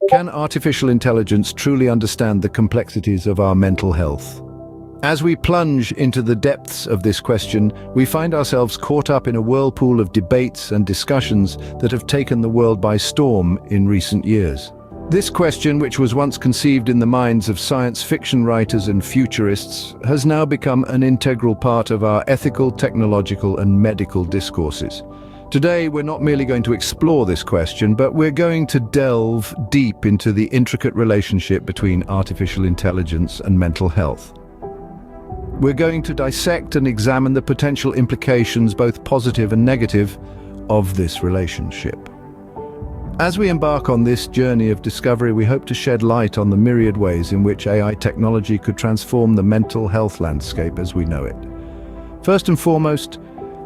Can artificial intelligence truly understand the complexities of our mental health? As we plunge into the depths of this question, we find ourselves caught up in a whirlpool of debates and discussions that have taken the world by storm in recent years. This question, which was once conceived in the minds of science fiction writers and futurists, has now become an integral part of our ethical, technological, and medical discourses. Today, we're not merely going to explore this question, but we're going to delve deep into the intricate relationship between artificial intelligence and mental health. We're going to dissect and examine the potential implications, both positive and negative, of this relationship. As we embark on this journey of discovery, we hope to shed light on the myriad ways in which AI technology could transform the mental health landscape as we know it. First and foremost,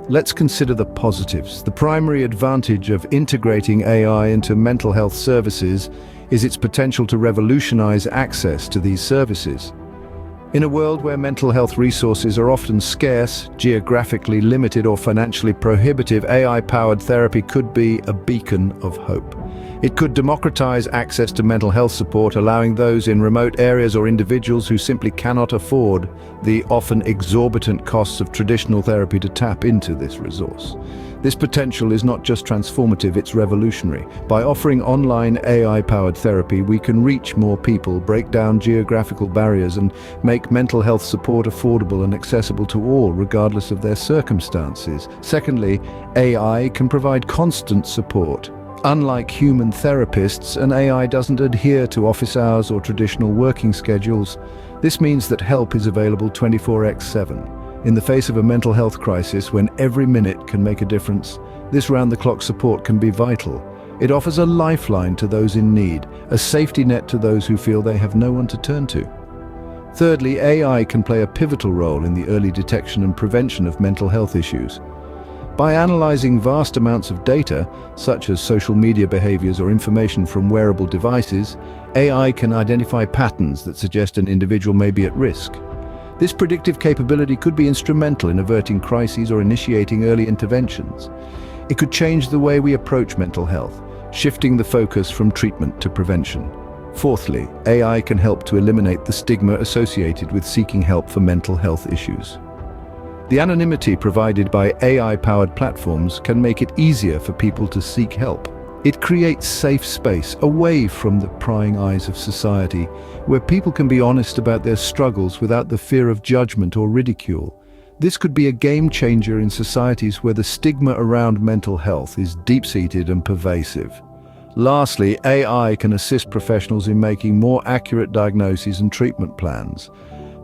let's consider the positives. The primary advantage of integrating AI into mental health services is its potential to revolutionize access to these services. In a world where mental health resources are often scarce, geographically limited, or financially prohibitive, AI-powered therapy could be a beacon of hope. It could democratize access to mental health support, allowing those in remote areas or individuals who simply cannot afford the often exorbitant costs of traditional therapy to tap into this resource. This potential is not just transformative, it's revolutionary. By offering online AI-powered therapy, we can reach more people, break down geographical barriers, and make mental health support affordable and accessible to all, regardless of their circumstances. Secondly, AI can provide constant support. Unlike human therapists, an AI doesn't adhere to office hours or traditional working schedules. This means that help is available 24/7. In the face of a mental health crisis, when every minute can make a difference, this round-the-clock support can be vital. It offers a lifeline to those in need, a safety net to those who feel they have no one to turn to. Thirdly, AI can play a pivotal role in the early detection and prevention of mental health issues. By analyzing vast amounts of data, such as social media behaviors or information from wearable devices, AI can identify patterns that suggest an individual may be at risk. This predictive capability could be instrumental in averting crises or initiating early interventions. It could change the way we approach mental health, shifting the focus from treatment to prevention. Fourthly, AI can help to eliminate the stigma associated with seeking help for mental health issues. The anonymity provided by AI-powered platforms can make it easier for people to seek help. It creates safe space away from the prying eyes of society, where people can be honest about their struggles without the fear of judgment or ridicule. This could be a game changer in societies where the stigma around mental health is deep-seated and pervasive. Lastly, AI can assist professionals in making more accurate diagnoses and treatment plans.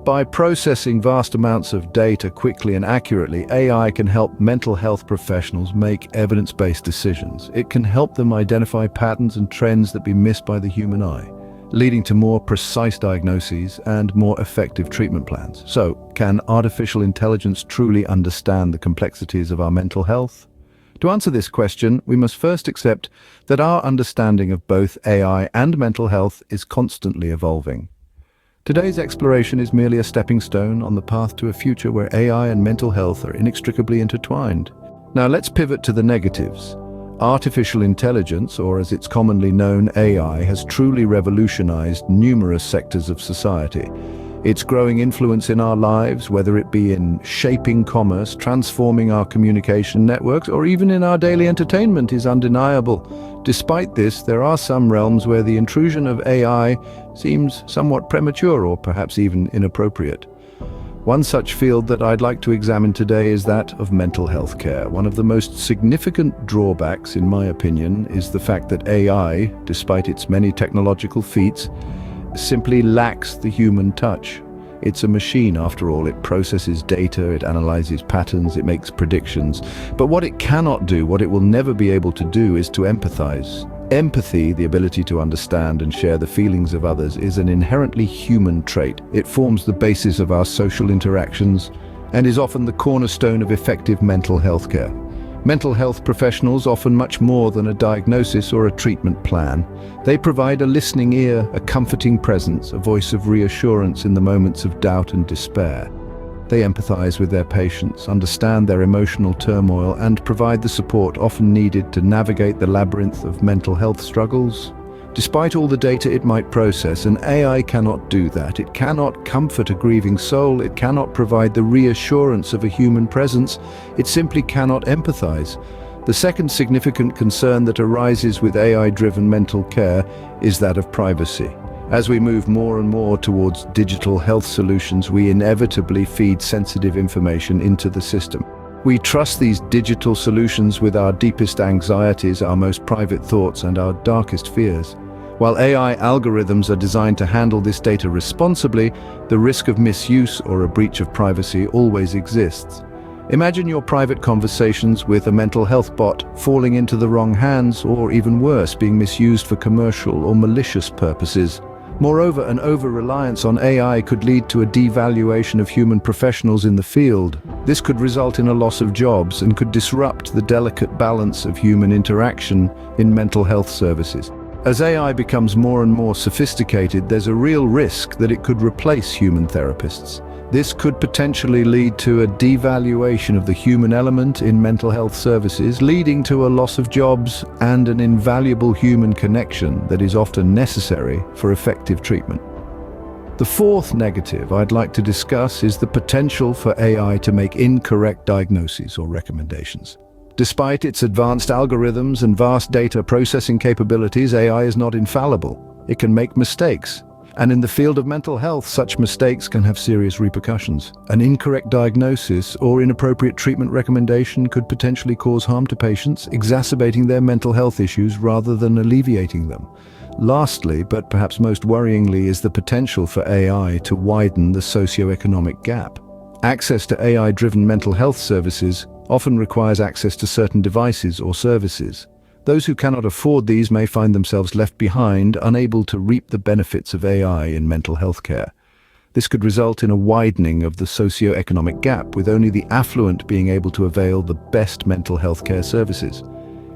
By processing vast amounts of data quickly and accurately, AI can help mental health professionals make evidence-based decisions. It can help them identify patterns and trends that be missed by the human eye, leading to more precise diagnoses and more effective treatment plans. So, can artificial intelligence truly understand the complexities of our mental health? To answer this question, we must first accept that our understanding of both AI and mental health is constantly evolving. Today's exploration is merely a stepping stone on the path to a future where AI and mental health are inextricably intertwined. Now let's pivot to the negatives. Artificial intelligence, or as it's commonly known, AI, has truly revolutionized numerous sectors of society. Its growing influence in our lives, whether it be in shaping commerce, transforming our communication networks, or even in our daily entertainment, is undeniable. Despite this, there are some realms where the intrusion of AI seems somewhat premature or perhaps even inappropriate. One such field that I'd like to examine today is that of mental health care. One of the most significant drawbacks, in my opinion, is the fact that AI, despite its many technological feats, simply lacks the human touch. It's a machine, after all. It processes data, it analyzes patterns, it makes predictions. But what it cannot do, what it will never be able to do, is to empathize. Empathy, the ability to understand and share the feelings of others, is an inherently human trait. It forms the basis of our social interactions and is often the cornerstone of effective mental health care. Mental health professionals offer much more than a diagnosis or a treatment plan. They provide a listening ear, a comforting presence, a voice of reassurance in the moments of doubt and despair. They empathize with their patients, understand their emotional turmoil, and provide the support often needed to navigate the labyrinth of mental health struggles. Despite all the data it might process, an AI cannot do that. It cannot comfort a grieving soul. It cannot provide the reassurance of a human presence. It simply cannot empathize. The second significant concern that arises with AI-driven mental care is that of privacy. As we move more and more towards digital health solutions, we inevitably feed sensitive information into the system. We trust these digital solutions with our deepest anxieties, our most private thoughts, and our darkest fears. While AI algorithms are designed to handle this data responsibly, the risk of misuse or a breach of privacy always exists. Imagine your private conversations with a mental health bot falling into the wrong hands, or even worse, being misused for commercial or malicious purposes. Moreover, an over-reliance on AI could lead to a devaluation of human professionals in the field. This could result in a loss of jobs and could disrupt the delicate balance of human interaction in mental health services. As AI becomes more and more sophisticated, there's a real risk that it could replace human therapists. This could potentially lead to a devaluation of the human element in mental health services, leading to a loss of jobs and an invaluable human connection that is often necessary for effective treatment. The fourth negative I'd like to discuss is the potential for AI to make incorrect diagnoses or recommendations. Despite its advanced algorithms and vast data processing capabilities, AI is not infallible. It can make mistakes. And in the field of mental health, such mistakes can have serious repercussions. An incorrect diagnosis or inappropriate treatment recommendation could potentially cause harm to patients, exacerbating their mental health issues rather than alleviating them. Lastly, but perhaps most worryingly, is the potential for AI to widen the socioeconomic gap. Access to AI-driven mental health services often requires access to certain devices or services. Those who cannot afford these may find themselves left behind, unable to reap the benefits of AI in mental health care. This could result in a widening of the socio-economic gap, with only the affluent being able to avail the best mental health care services.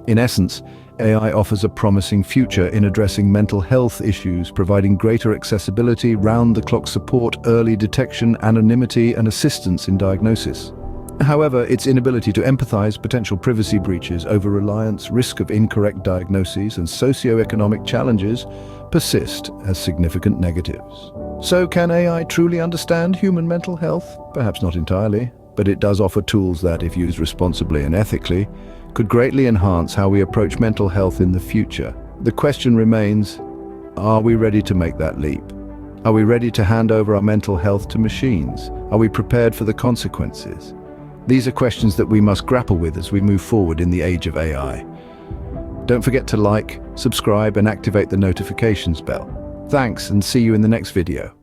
In essence, AI offers a promising future in addressing mental health issues, providing greater accessibility, round-the-clock support, early detection, anonymity, and assistance in diagnosis. However, its inability to empathize, potential privacy breaches, over-reliance, risk of incorrect diagnoses, and socio-economic challenges persist as significant negatives. So can AI truly understand human mental health? Perhaps not entirely, but it does offer tools that, if used responsibly and ethically, could greatly enhance how we approach mental health in the future. The question remains, are we ready to make that leap? Are we ready to hand over our mental health to machines? Are we prepared for the consequences? These are questions that we must grapple with as we move forward in the age of AI. Don't forget to like, subscribe, and activate the notifications bell. Thanks, and see you in the next video.